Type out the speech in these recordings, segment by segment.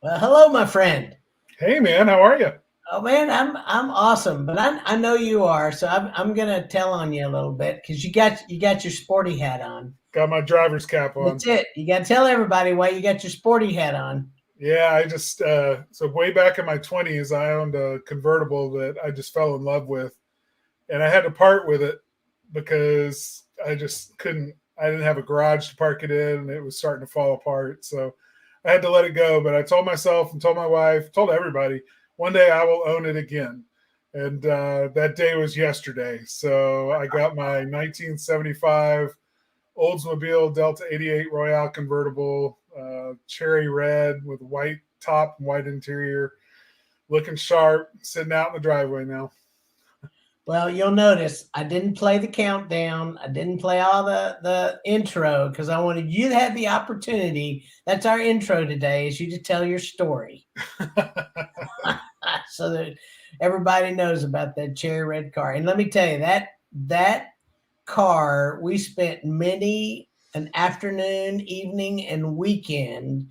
Well, hello, my friend. Hey man, how are you? Oh man, I'm awesome, but I know you are, so I'm gonna tell on you a little bit because you got your sporty hat on. Got my driver's cap on. That's it. You got to tell everybody why you got your sporty hat on. Yeah, I just so way back in my 20s, I owned a convertible that I just fell in love with, and I had to part with it because I just couldn't. I didn't have a garage to park it in, and it was starting to fall apart. So I had to let it go. But I told myself and told my wife, told everybody, one day I will own it again. And that day was yesterday. So I got my 1975 Oldsmobile Delta 88 Royale convertible, cherry red with white top and white interior, looking sharp, sitting out in the driveway now. Well, you'll notice I didn't play the countdown. I didn't play all the intro because I wanted you to have the opportunity. That's our intro today, is you to tell your story so that everybody knows about that cherry red car. And let me tell you that car, we spent many an afternoon, evening, and weekend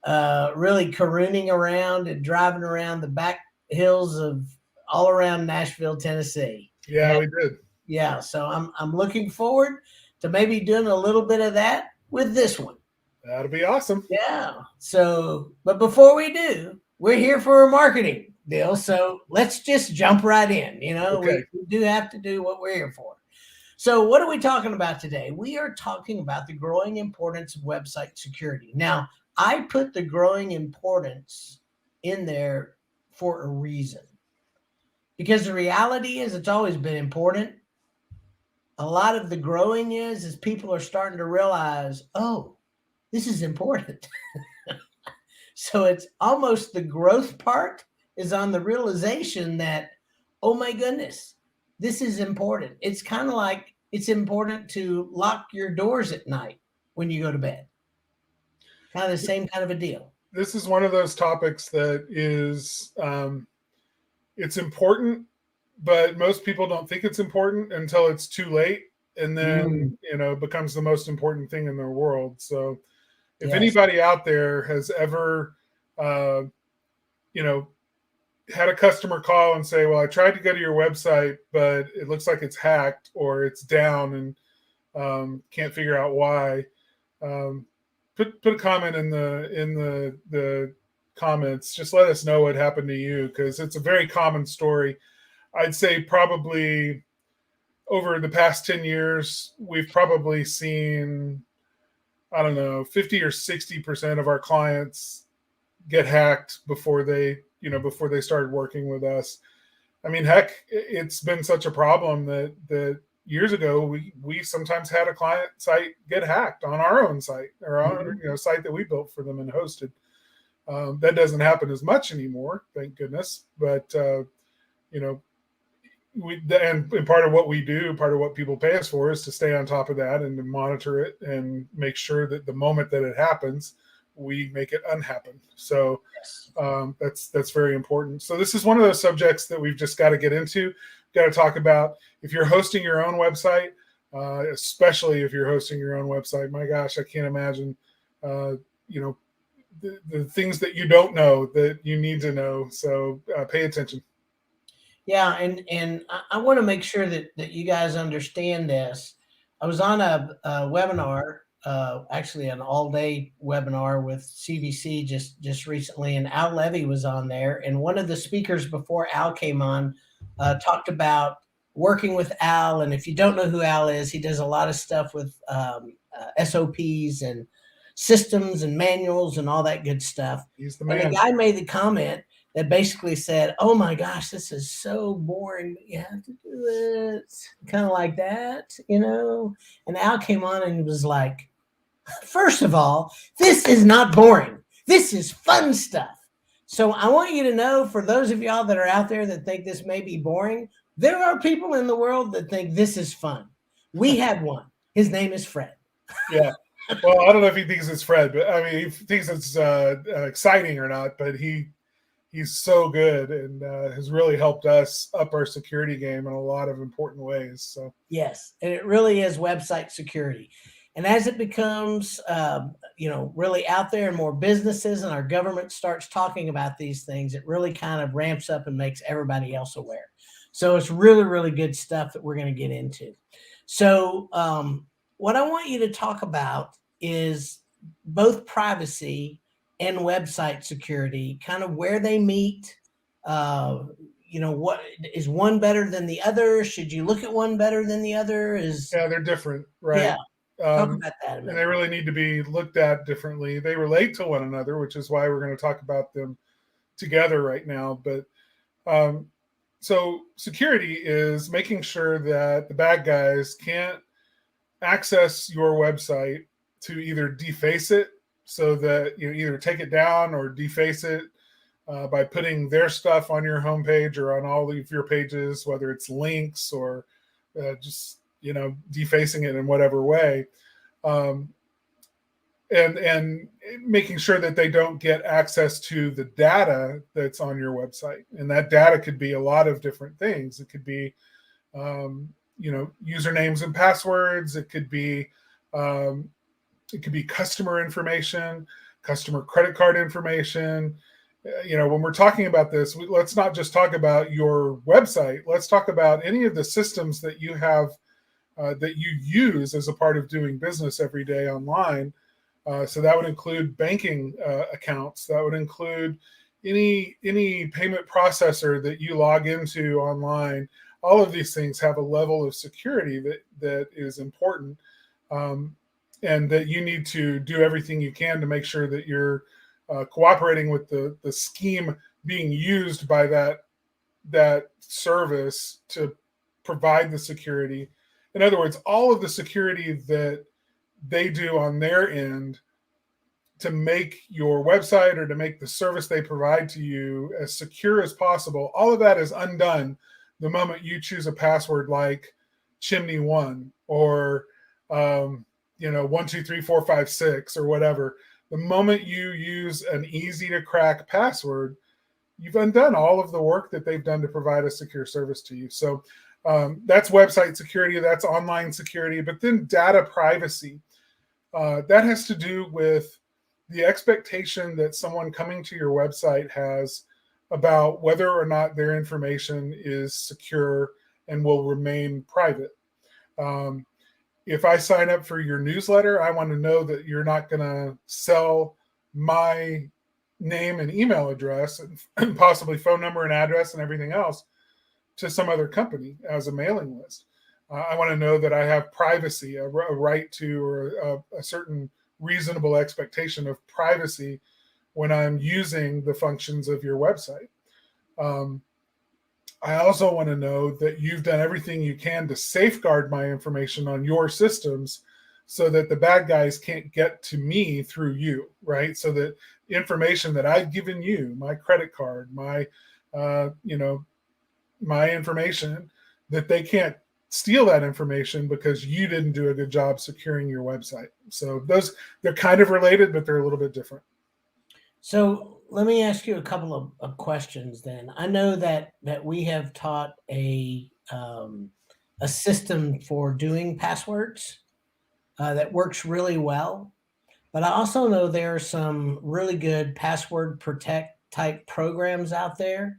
really carooning around and driving around the back hills of all around Nashville, Tennessee. Yeah, And we did. yeah, so I'm looking forward to maybe doing a little bit of that with this one. That'll be awesome. Yeah. So, but before we do, we're here for a marketing deal. So let's just jump right in. Okay. We do have to do what we're here for. So, what are we talking about today? We are talking about the growing importance of website security. Now, I put the growing importance in there for a reason because the reality is it's always been important. A lot of the growing is people are starting to realize, oh, this is important. So it's almost the growth part is on the realization that, oh my goodness, this is important. It's kind of like it's important to lock your doors at night when you go to bed. Kind of the same kind of a deal. This is one of those topics that is it's important, but most people don't think it's important until it's too late, and Mm, then it becomes the most important thing in their world. So if yes. anybody out there has ever uh, you know had a customer call and say, well, I tried to go to your website, but it looks like it's hacked or it's down, and can't figure out why, um, put a comment in the comments. Just let us know what happened to you, because it's a very common story. I'd say probably over the past 10 years, we've probably seen, I don't know, 50 or 60% of our clients get hacked before they started working with us. I mean, heck, it's been such a problem that years ago we sometimes had a client site get hacked on our own site, or on Mhm. site that we built for them and hosted. That doesn't happen as much anymore, thank goodness. But you know, and part of what we do, part of what people pay us for, is to stay on top of that and to monitor it and make sure that the moment that it happens, we make it unhappen. So Yes. that's very important. So this is one of those subjects that we've just got to get into, got to talk about. If you're hosting your own website, especially if you're hosting your own website, my gosh, I can't imagine, uh, you know, the things that you don't know that you need to know. So pay attention. Yeah, and I want to make sure that you guys understand this. I was on a webinar, actually an all day webinar with CDC just recently, and Al Levy was on there. And one of the speakers before Al came on talked about working with Al. And if you don't know who Al is, he does a lot of stuff with SOPs and systems and manuals and all that good stuff. He's the And the man. guy made the comment that basically said, "Oh my gosh, this is so boring. You have to do it kind of like that." And Al came on and was like, "First of all, this is not boring. This is fun stuff." So I want you to know, for those of y'all that are out there that think this may be boring, there are people in the world that think this is fun. We have one. His name is Fred. Yeah. Well, I don't know if he thinks it's Fred, but I mean, he thinks it's exciting or not. But he's so good, and has really helped us up our security game in a lot of important ways. So Yes, and it really is website security. And as it becomes, really out there and more businesses and our government starts talking about these things, it really kind of ramps up and makes everybody else aware. So it's really, really good stuff that we're going to get into. So what I want you to talk about is both privacy and website security, kind of where they meet. What is one better than the other? Should you look at one better than the other? Yeah, they're different, right? Yeah. Talk about that a minute. And they really need to be looked at differently. They relate to one another, which is why we're going to talk about them together right now. But so security is making sure that the bad guys can't access your website to either deface it, so that you either take it down or deface it by putting their stuff on your homepage or on all of your pages, whether it's links or just defacing it in whatever way, and making sure that they don't get access to the data that's on your website. And that data could be a lot of different things. It could be usernames and passwords. It could be customer information, customer credit card information. When we're talking about this, let's not just talk about your website. Let's talk about any of the systems that you have that you use as a part of doing business every day online. So that would include banking accounts. That would include any payment processor that you log into online. All of these things have a level of security that is important, and that you need to do everything you can to make sure that you're cooperating with the scheme being used by that service to provide the security. In other words, all of the security that they do on their end to make your website or to make the service they provide to you as secure as possible, all of that is undone the moment you choose a password like chimney1 or 123456 or whatever. The moment you use an easy to crack password, you've undone all of the work that they've done to provide a secure service to you. So that's website security, that's online security. But then data privacy, that has to do with the expectation that someone coming to your website has about whether or not their information is secure and will remain private. If I sign up for your newsletter, I want to know that you're not going to sell my name and email address and possibly phone number and address and everything else to some other company as a mailing list. I want to know that I have privacy, a right to, or a certain reasonable expectation of privacy when I'm using the functions of your website. I also want to know that you've done everything you can to safeguard my information on your systems so that the bad guys can't get to me through you, right? So that information that I've given you, my credit card, my information, that they can't steal that information because you didn't do a good job securing your website. So they're kind of related, but they're a little bit different. So let me ask you a couple of questions then. I know that we have taught a system for doing passwords that works really well, but I also know there are some really good password protect type programs out there.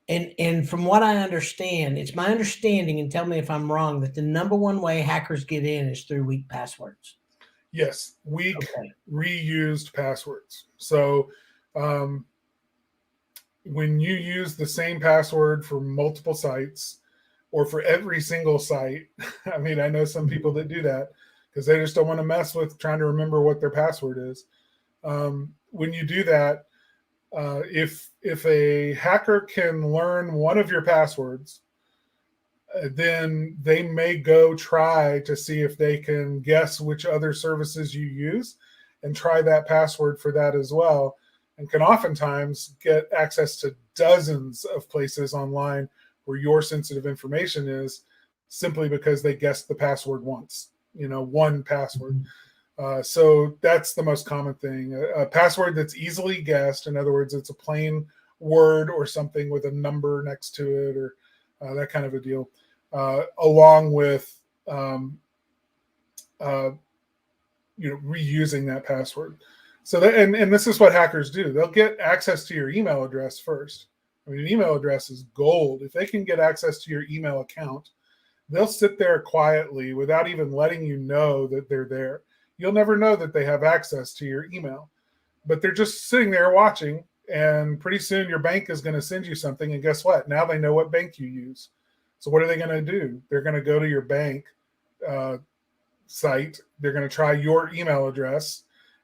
And from what I understand, it's my understanding, and tell me if I'm wrong, that the number one way hackers get in is through weak passwords. Yes, weak reused passwords. So when you use the same password for multiple sites or for every single site, I mean, I know some people that do that because they just don't want to mess with trying to remember what their password is. When you do that, if a hacker can learn one of your passwords, then they may go try to see if they can guess which other services you use and try that password for that as well, and can oftentimes get access to dozens of places online where your sensitive information is simply because they guessed the password once, one password. So that's the most common thing. A password that's easily guessed, in other words, it's a plain word or something with a number next to it or that kind of a deal, along with reusing that password. So that, and this is what hackers do. They'll get access to your email address first. I mean, an email address is gold. If they can get access to your email account, they'll sit there quietly without even letting you know that they're there. You'll never know that they have access to your email, but they're just sitting there watching. And pretty soon your bank is going to send you something. And guess what? Now they know what bank you use. So what are they going to do? They're going to go to your bank site. They're going to try your email address,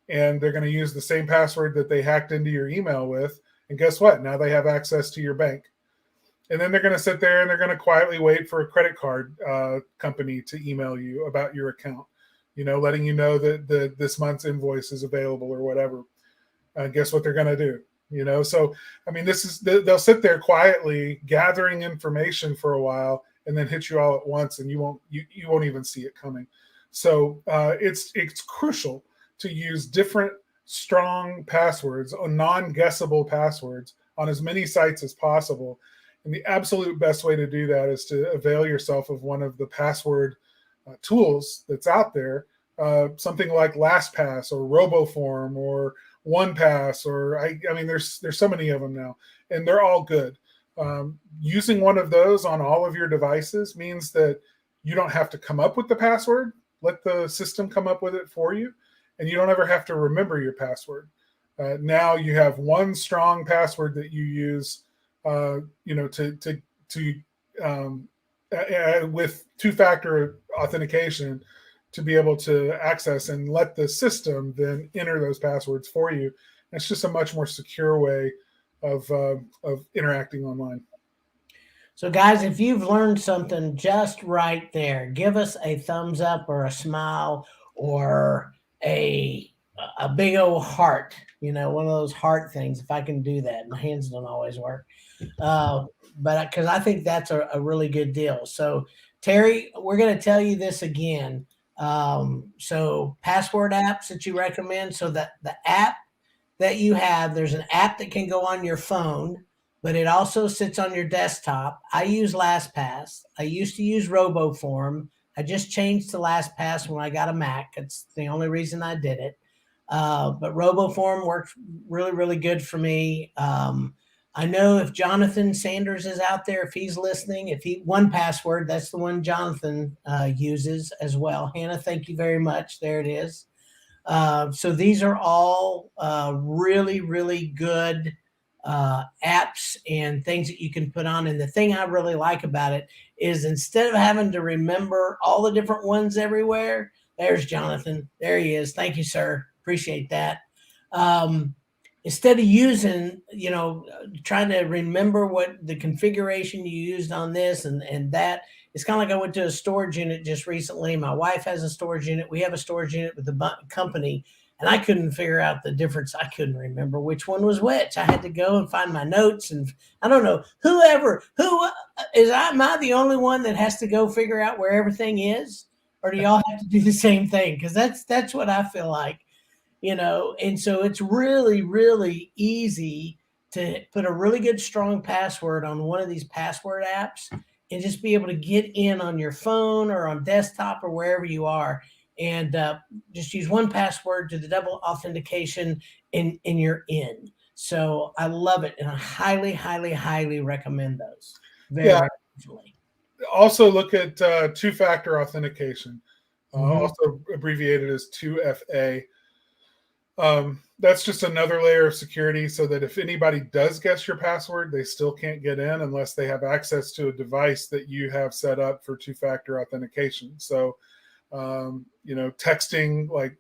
and they're going to use the same password that they hacked into your email with. And guess what? Now they have access to your bank. And then they're going to sit there and they're going to quietly wait for a credit card company to email you about your account, letting you know that this month's invoice is available or whatever. Guess what they're going to do? So I mean, they'll sit there quietly gathering information for a while and then hit you all at once, and you won't even see it coming. So it's crucial to use different strong passwords or non-guessable passwords on as many sites as possible. And the absolute best way to do that is to avail yourself of one of the password tools that's out there, something like LastPass or RoboForm or OnePass, or I mean, there's so many of them now, and they're all good. Using one of those on all of your devices means that you don't have to come up with the password. Let the system come up with it for you, and you don't ever have to remember your password. Now you have one strong password that you use, with two-factor authentication to be able to access and let the system then enter those passwords for you. It's just a much more secure way of interacting online. So guys, if you've learned something just right there, give us a thumbs up or a smile or a big old heart, one of those heart things. If I can do that, my hands don't always work. But because I think that's a really good deal. So Terry, we're going to tell you this again. So password apps that you recommend, so that the app that you have, there's an app that can go on your phone, but it also sits on your desktop. I use LastPass. I used to use RoboForm. I just changed to LastPass when I got a Mac. It's the only reason I did it. But RoboForm works really, really good for me. I know if Jonathan Sanders is out there, if he's listening, one password, that's the one Jonathan uses as well. Hannah, thank you very much. There it is. So these are all really, really good apps and things that you can put on. And the thing I really like about it is instead of having to remember all the different ones everywhere, there's Jonathan. There he is. Thank you, sir. Appreciate that. Instead of using, trying to remember what the configuration you used on this and that, it's kind of like I went to a storage unit just recently. My wife has a storage unit. We have a storage unit with the company, and I couldn't figure out the difference. I couldn't remember which one was which. I had to go and find my notes, and I don't know am I the only one that has to go figure out where everything is, or do y'all have to do the same thing? Because that's what I feel like. And so it's really, really easy to put a really good, strong password on one of these password apps and just be able to get in on your phone or on desktop or wherever you are, and just use one password, do the double authentication, and you're in. So I love it, and I highly, highly, highly recommend those. Very muchly. Also look at two-factor authentication, also abbreviated as 2FA. That's just another layer of security so that if anybody does guess your password, they still can't get in unless they have access to a device that you have set up for two-factor authentication. So, texting, like,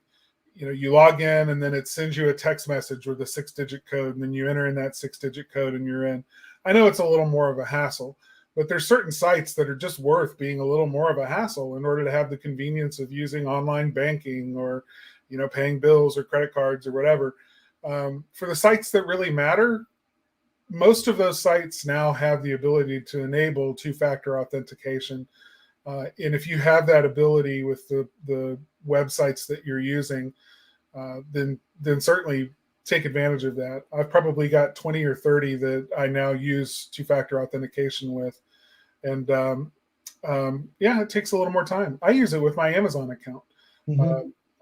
you log in and then it sends you a text message with a 6-digit code, and then you enter in that 6-digit code and you're in. I know it's a little more of a hassle, but there's certain sites that are just worth being a little more of a hassle in order to have the convenience of using online banking or paying bills or credit cards or whatever. For the sites that really matter, most of those sites now have the ability to enable two-factor authentication. And if you have that ability with the websites that you're using, then certainly take advantage of that. I've probably got 20 or 30 that I now use two-factor authentication with. And it takes a little more time. I use it with my Amazon account.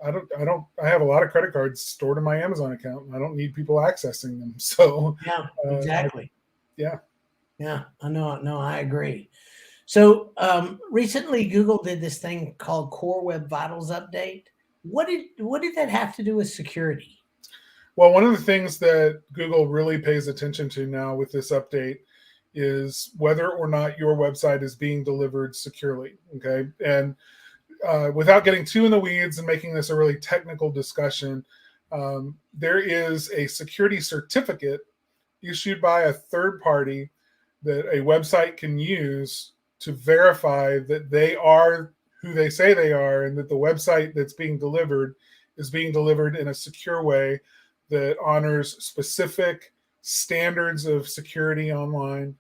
I have a lot of credit cards stored in my Amazon account, and I don't need people accessing them. So, Yeah, exactly. yeah. Yeah, I know. No, I agree. So recently, Google did this thing called Core Web Vitals Update. What did that have to do with security? Well, one of the things that Google really pays attention to now with this update is whether or not your website is being delivered securely. Okay. And without getting too in the weeds and making this a really technical discussion, there is a security certificate issued by a third party that a website can use to verify that they are who they say they are, and that the website that's being delivered is being delivered in a secure way that honors specific standards of security online,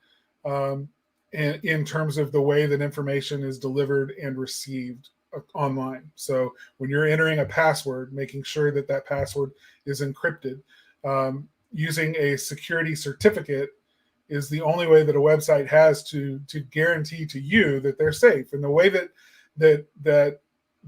and in terms of the way that information is delivered and received online. So when you're entering a password, making sure that that password is encrypted. Using a security certificate is the only way that a website has to guarantee to you that they're safe. And the way that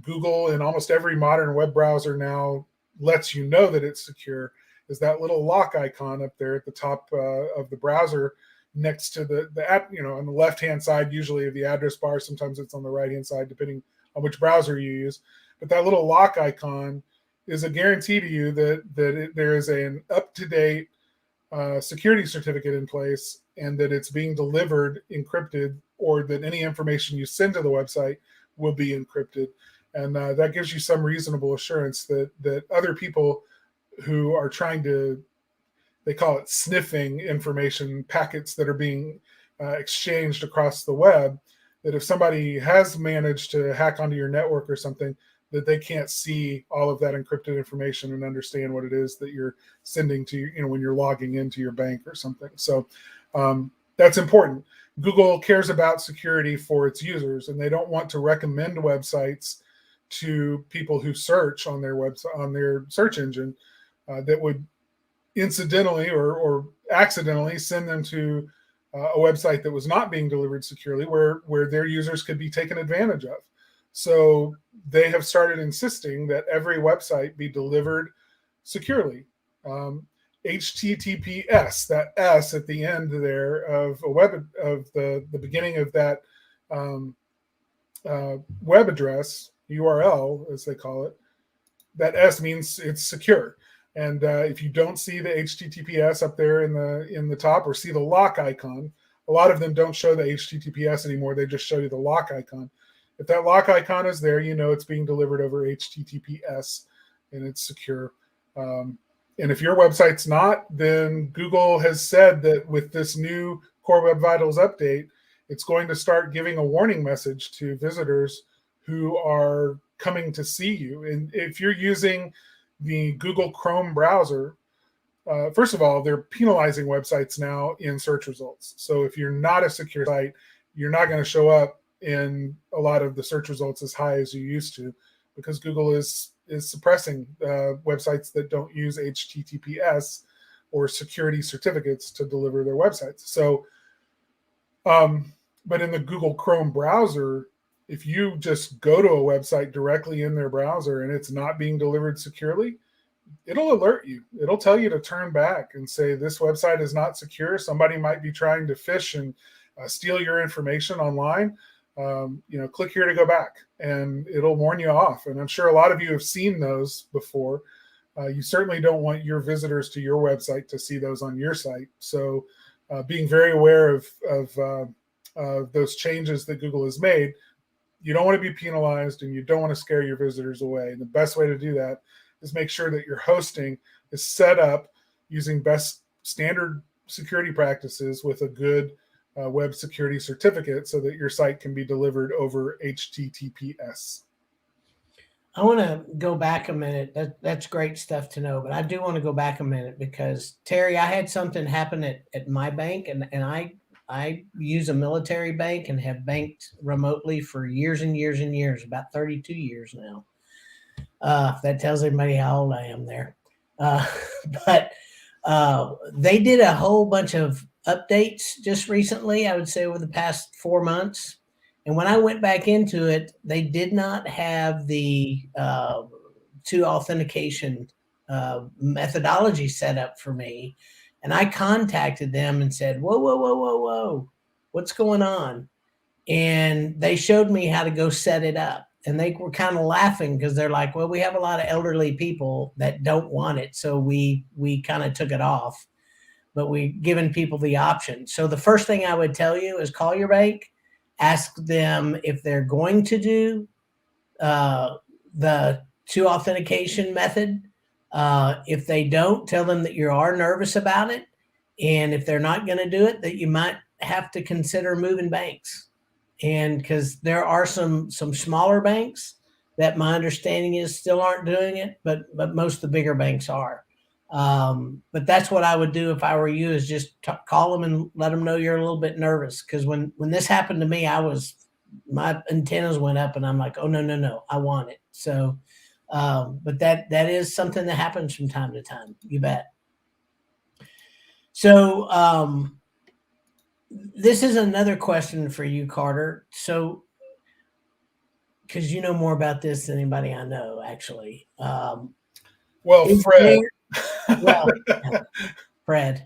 Google and almost every modern web browser now lets you know that it's secure is that little lock icon up there at the top of the browser, next to the app, on the left hand side usually of the address bar. Sometimes it's on the right hand side depending on which browser you use. But that little lock icon is a guarantee to you that there is an up to date security certificate in place, and that it's being delivered encrypted, or that any information you send to the website will be encrypted. And that gives you some reasonable assurance that other people who are trying to, they call it sniffing information, packets that are being exchanged across the web, that if somebody has managed to hack onto your network or something, that they can't see all of that encrypted information and understand what it is that you're sending to when you're logging into your bank or something. So that's important. Google cares about security for its users, and they don't want to recommend websites to people who search on their website, on their search engine, that would incidentally or accidentally send them to a website that was not being delivered securely, where their users could be taken advantage of. So they have started insisting that every website be delivered securely. HTTPS, that S at the end there of a web, of the beginning of that web address, URL as they call it, that S means it's secure. And if you don't see the HTTPS up there in the top, or see the lock icon, a lot of them don't show the HTTPS anymore. They just show you the lock icon. If that lock icon is there, it's being delivered over HTTPS and it's secure. And if your website's not, then Google has said that with this new Core Web Vitals update, it's going to start giving a warning message to visitors who are coming to see you. And if you're using the Google Chrome browser, first of all, they're penalizing websites now in search results. So if you're not a secure site, you're not going to show up in a lot of the search results as high as you used to, because Google is suppressing websites that don't use HTTPS or security certificates to deliver their websites. So, but in the Google Chrome browser, if you just go to a website directly in their browser and it's not being delivered securely, it'll alert you. It'll tell you to turn back and say, this website is not secure. Somebody might be trying to phish and steal your information online. Click here to go back, and it'll warn you off. And I'm sure a lot of you have seen those before. You certainly don't want your visitors to your website to see those on your site. So being very aware of those changes that Google has made. You don't want to be penalized, and you don't want to scare your visitors away. And the best way to do that is make sure that your hosting is set up using best standard security practices with a good web security certificate, so that your site can be delivered over HTTPS. I want to go back a minute. That's great stuff to know, but I do want to go back a minute because, Terry, I had something happen at my bank, and I use a military bank and have banked remotely for years and years and years, about 32 years now. That tells everybody how old I am there. But they did a whole bunch of updates just recently, I would say over the past 4 months. And when I went back into it, they did not have the two authentication methodology set up for me. And I contacted them and said, whoa, what's going on? And they showed me how to go set it up. And they were kind of laughing because they're like, well, we have a lot of elderly people that don't want it. So we kind of took it off, but we given people the option. So the first thing I would tell you is call your bank, ask them if they're going to do the two authentication method. If they don't, tell them that you are nervous about it. And if they're not going to do it, that you might have to consider moving banks. And because there are some smaller banks that my understanding is still aren't doing it, but most of the bigger banks are. But that's what I would do if I were you, is just call them and let them know you're a little bit nervous. Because when this happened to me, my antennas went up and I'm like, oh, no, I want it. So, but that is something that happens from time to time. You bet. So, this is another question for you, Carter. So, because you know more about this than anybody I know, actually. Well, Fred. Fred.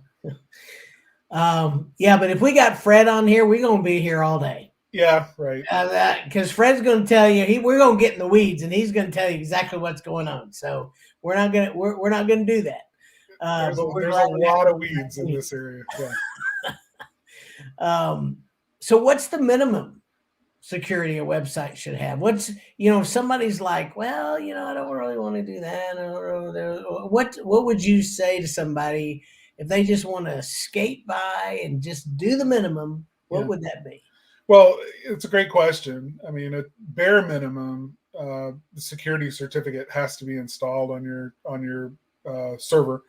Yeah, but if we got Fred on here, we're going to be here all day. Yeah, right. Because Fred's going to tell you, we're going to get in the weeds, and he's going to tell you exactly what's going on. So we're not going to do that. There's a lot of weeds in this area. Yeah. So what's the minimum security a website should have? What's, if somebody's like, well, I don't really want to do that. I don't really, what would you say to somebody if they just want to skate by and just do the minimum? What would that be? Well, it's a great question. I mean, at bare minimum, the security certificate has to be installed on your server,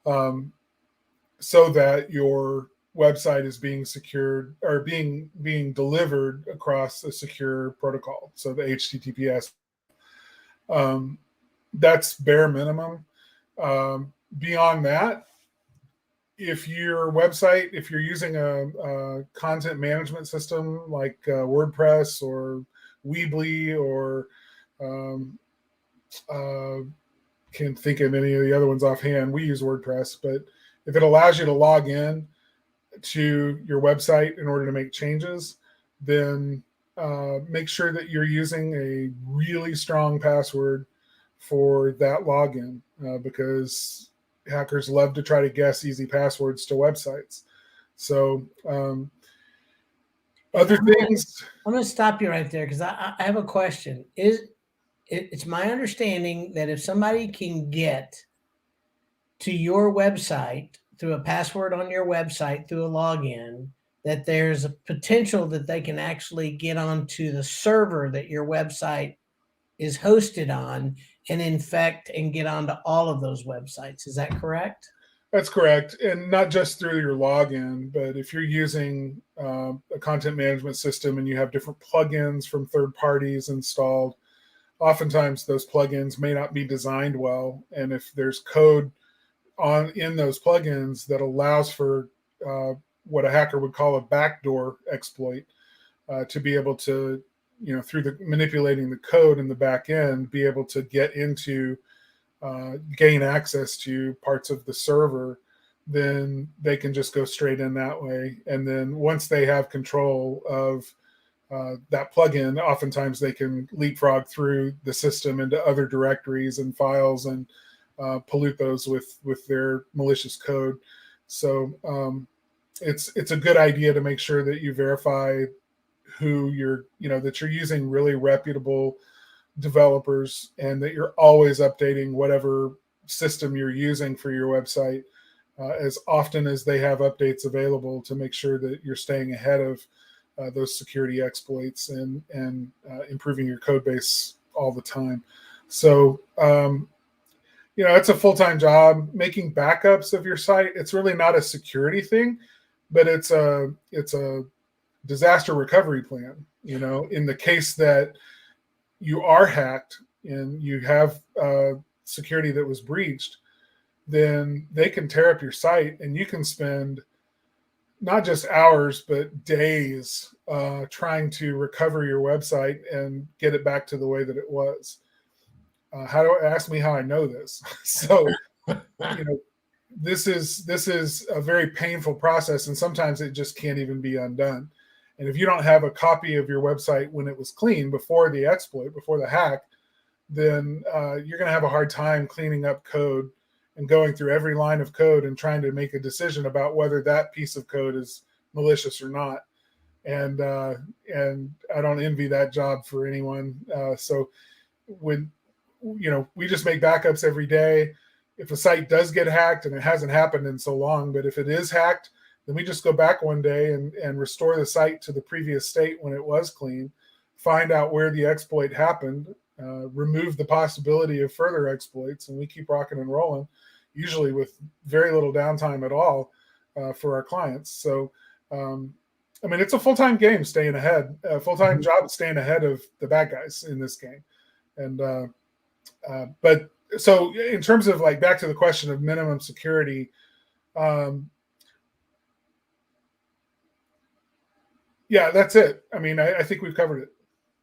so that your website is being secured or being delivered across a secure protocol. So the HTTPS, that's bare minimum. Beyond that, if you're using a content management system like WordPress or Weebly or can't think of any of the other ones offhand. We use WordPress, but if it allows you to log in to your website in order to make changes, then make sure that you're using a really strong password for that login, because hackers love to try to guess easy passwords to websites. So other things. I'm going to stop you right there because I have a question. It's my understanding that if somebody can get to your website through a password on your website through a login, that there's a potential that they can actually get onto the server that your website is hosted on and infect and get onto all of those websites. Is that correct? That's correct. And not just through your login, but if you're using a content management system and you have different plugins from third parties installed, oftentimes those plugins may not be designed well. And if there's code in those plugins that allows for what a hacker would call a backdoor exploit, to be able to, through manipulating the code in the back end, be able to get into, gain access to parts of the server, then they can just go straight in that way. And then once they have control of that plugin, oftentimes they can leapfrog through the system into other directories and files and pollute those with their malicious code. So it's a good idea to make sure that you verify who that you're using really reputable developers, and that you're always updating whatever system you're using for your website as often as they have updates available, to make sure that you're staying ahead of those security exploits and improving your code base all the time. So it's a full-time job making backups of your site. It's really not a security thing, but it's a disaster recovery plan. In the case that you are hacked and you have security that was breached, then they can tear up your site, and you can spend not just hours but days trying to recover your website and get it back to the way that it was. How do I ask me how I know this? So, you know, this is a very painful process, and sometimes it just can't even be undone. And if you don't have a copy of your website when it was clean before the exploit, before the hack, then you're going to have a hard time cleaning up code and going through every line of code and trying to make a decision about whether that piece of code is malicious or not. And I don't envy that job for anyone. So when we just make backups every day. If a site does get hacked, and it hasn't happened in so long, but if it is hacked, then we just go back one day and restore the site to the previous state when it was clean, find out where the exploit happened, remove the possibility of further exploits, and we keep rocking and rolling, usually with very little downtime at all for our clients. So, I mean, it's a full-time game staying ahead, a full-time job staying ahead of the bad guys in this game. And but so in terms of like back to the question of minimum security, yeah, that's it. I mean, I think we've covered it.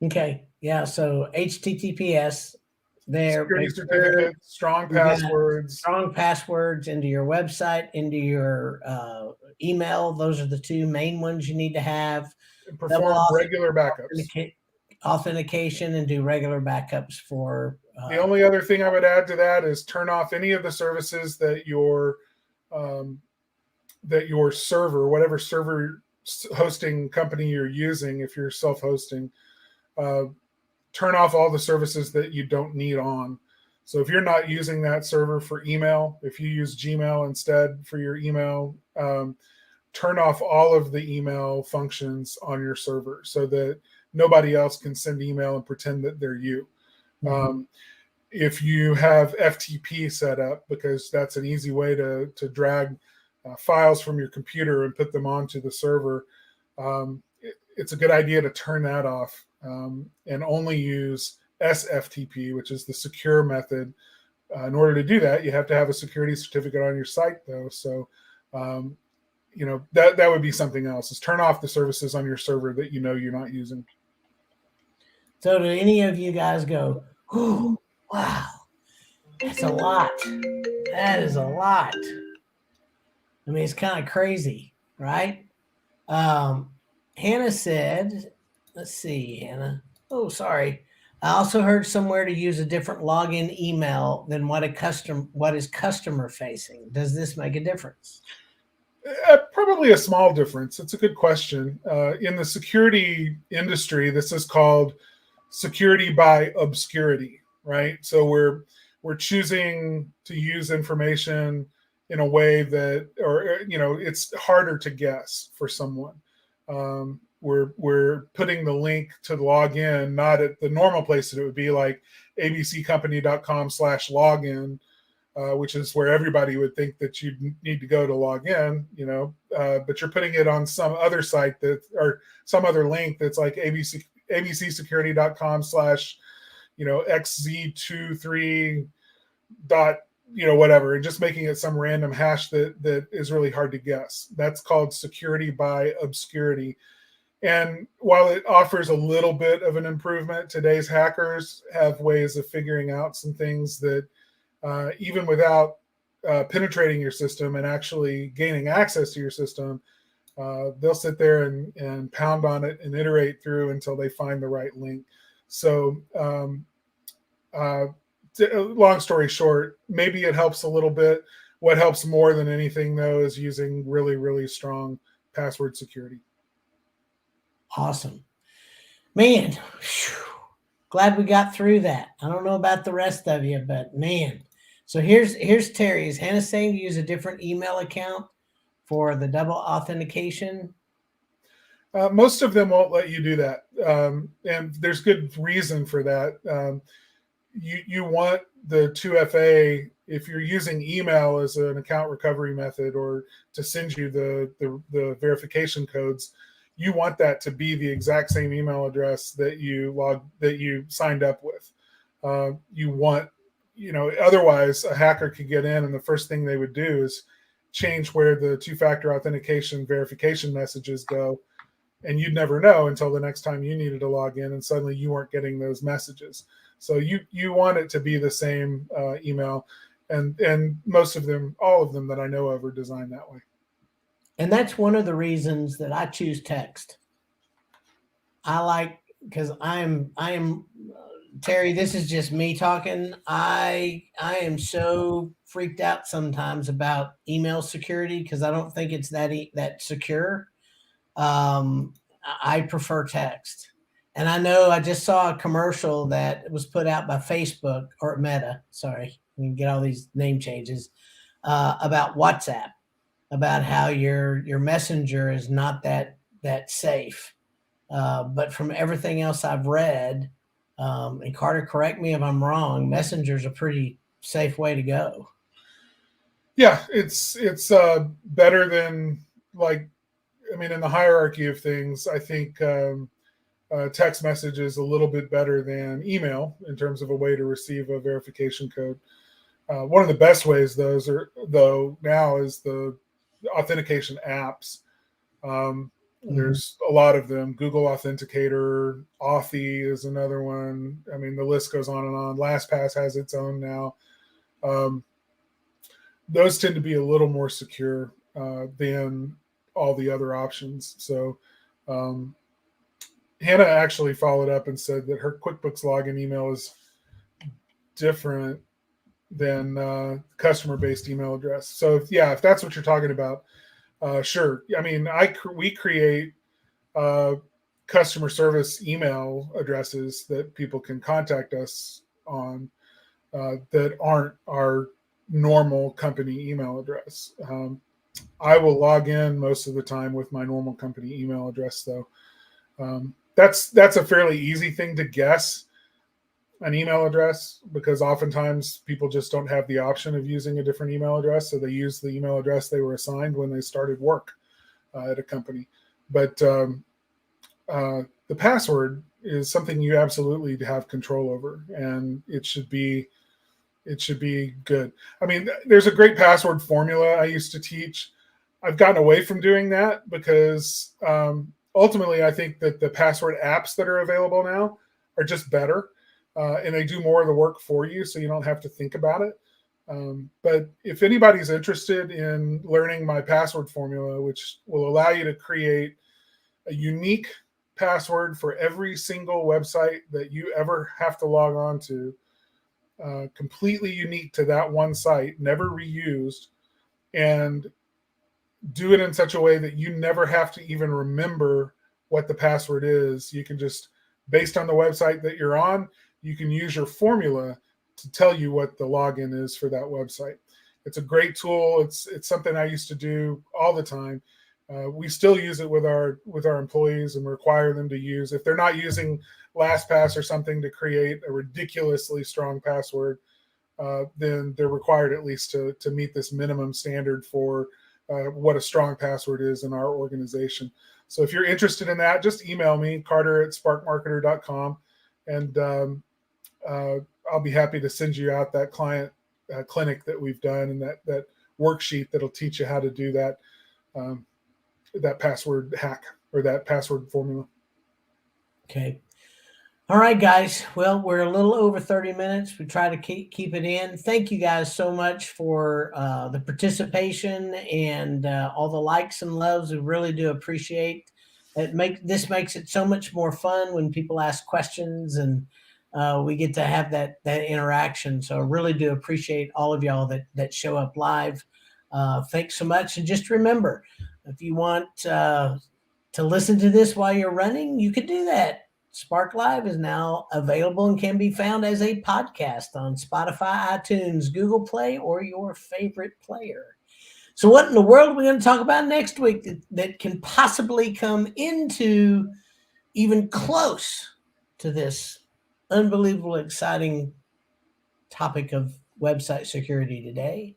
Okay. Yeah. So HTTPS there. Security certificates, strong passwords. Strong passwords into your website, into your email. Those are the two main ones you need to have. And perform regular backups. Authentication and do regular backups for. The only other thing I would add to that is turn off any of the services that your server, whatever server hosting company you're using, if you're self-hosting, turn off all the services that you don't need on. So if you're not using that server for email, if you use Gmail instead for your email, turn off all of the email functions on your server so that nobody else can send email and pretend that they're you. Mm-hmm. If you have FTP set up, because that's an easy way to drag files from your computer and put them onto the server, it's a good idea to turn that off and only use SFTP, which is the secure method. In order to do that, you have to have a security certificate on your site, though. So, that would be something else, is turn off the services on your server that you're not using. So do any of you guys go, oh, wow, that's a lot. That is a lot. I mean, it's kind of crazy, right? Hannah said, let's see, Hannah. Oh, sorry. I also heard somewhere to use a different login email than what is customer facing. Does this make a difference? Probably a small difference. It's a good question. In the security industry, this is called security by obscurity, right? So we're choosing to use information in a way that, or it's harder to guess for someone. We're putting the link to log in not at the normal place that it would be, like abccompany.com/login, which is where everybody would think that you need to go to log in, but you're putting it on some other site or some other link that's like abcsecurity.com/xz23 whatever, and just making it some random hash that is really hard to guess. That's called security by obscurity. And while it offers a little bit of an improvement, today's hackers have ways of figuring out some things that even without penetrating your system and actually gaining access to your system, they'll sit there and pound on it and iterate through until they find the right link. So long story short, maybe it helps a little bit. What helps more than anything, though, is using really, really strong password security. Awesome. Man, whew, glad we got through that. I don't know about the rest of you, but man. So here's Terry. Is Hannah saying to use a different email account for the double authentication? Most of them won't let you do that. And there's good reason for that. You want the 2FA, if you're using email as an account recovery method or to send you the verification codes, you want that to be the exact same email address that you signed up with. You want, otherwise a hacker could get in and the first thing they would do is change where the two-factor authentication verification messages go. And you'd never know until the next time you needed to log in and suddenly you weren't getting those messages. So you want it to be the same email, and most of them, all of them that I know of, are designed that way. And that's one of the reasons that I choose text. I like, because I am Terry, this is just me talking. I am so freaked out sometimes about email security because I don't think it's that secure. I prefer text. And I know I just saw a commercial that was put out by Facebook or Meta. Sorry, we can get all these name changes about WhatsApp, about how your messenger is not that safe. But from everything else I've read, and Carter, correct me if I'm wrong, messenger's a pretty safe way to go. Yeah, it's better than, like, I mean, in the hierarchy of things, I think text message is a little bit better than email in terms of a way to receive a verification code. One of the best ways though now is the authentication apps. There's a lot of them. Google Authenticator, Authy is another one. I mean, the list goes on and on. LastPass has its own now. Those tend to be a little more secure than all the other options. So Hannah actually followed up and said that her QuickBooks login email is different than customer-based email address. So if that's what you're talking about, sure. I mean, we create customer service email addresses that people can contact us on that aren't our normal company email address. I will log in most of the time with my normal company email address, though. That's a fairly easy thing to guess, an email address, because oftentimes people just don't have the option of using a different email address, so they use the email address they were assigned when they started work at a company. But the password is something you absolutely have control over, and it should be good. I mean, there's a great password formula I used to teach. I've gotten away from doing that because ultimately I think that the password apps that are available now are just better. And they do more of the work for you, so you don't have to think about it. But if anybody's interested in learning my password formula, which will allow you to create a unique password for every single website that you ever have to log on to, completely unique to that one site, never reused, and do it in such a way that you never have to even remember what the password is. You can just, based on the website that you're on, you can use your formula to tell you what the login is for that website. It's a great tool. It's something I used to do all the time. We still use it with our employees and require them to use, if they're not using LastPass or something to create a ridiculously strong password, then they're required at least to meet this minimum standard for what a strong password is in our organization. So if you're interested in that, just email me, carter@sparkmarketer.com, and I'll be happy to send you out that client clinic that we've done, and that worksheet that'll teach you how to do that that password hack or that password formula. Okay. All right, guys. Well, we're a little over 30 minutes. We try to keep it in. Thank you guys so much for the participation and all the likes and loves. We really do appreciate it. This makes it so much more fun when people ask questions, and we get to have that interaction. So I really do appreciate all of y'all that show up live. Thanks so much. And just remember, if you want to listen to this while you're running, you can do that. Spark Live is now available and can be found as a podcast on Spotify, iTunes, Google Play, or your favorite player. So what in the world are we going to talk about next week that can possibly come into even close to this unbelievable, exciting topic of website security today?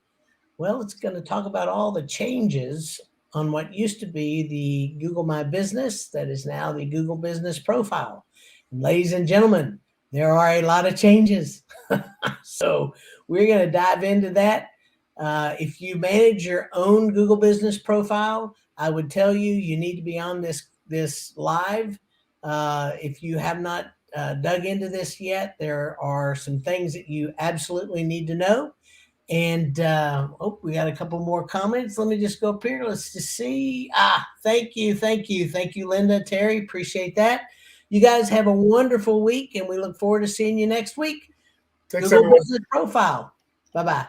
Well, it's going to talk about all the changes on what used to be the Google My Business that is now the Google Business Profile. And ladies and gentlemen, there are a lot of changes. So we're going to dive into that. If you manage your own Google Business Profile, I would tell you need to be on this live. If you have not dug into this yet, there are some things that you absolutely need to know. And oh, we got a couple more comments. Let me just go up here. Let's just see. Thank you, Linda, Terry. Appreciate that. You guys have a wonderful week, and we look forward to seeing you next week. Thanks, Google everyone. Business Profile. Bye bye.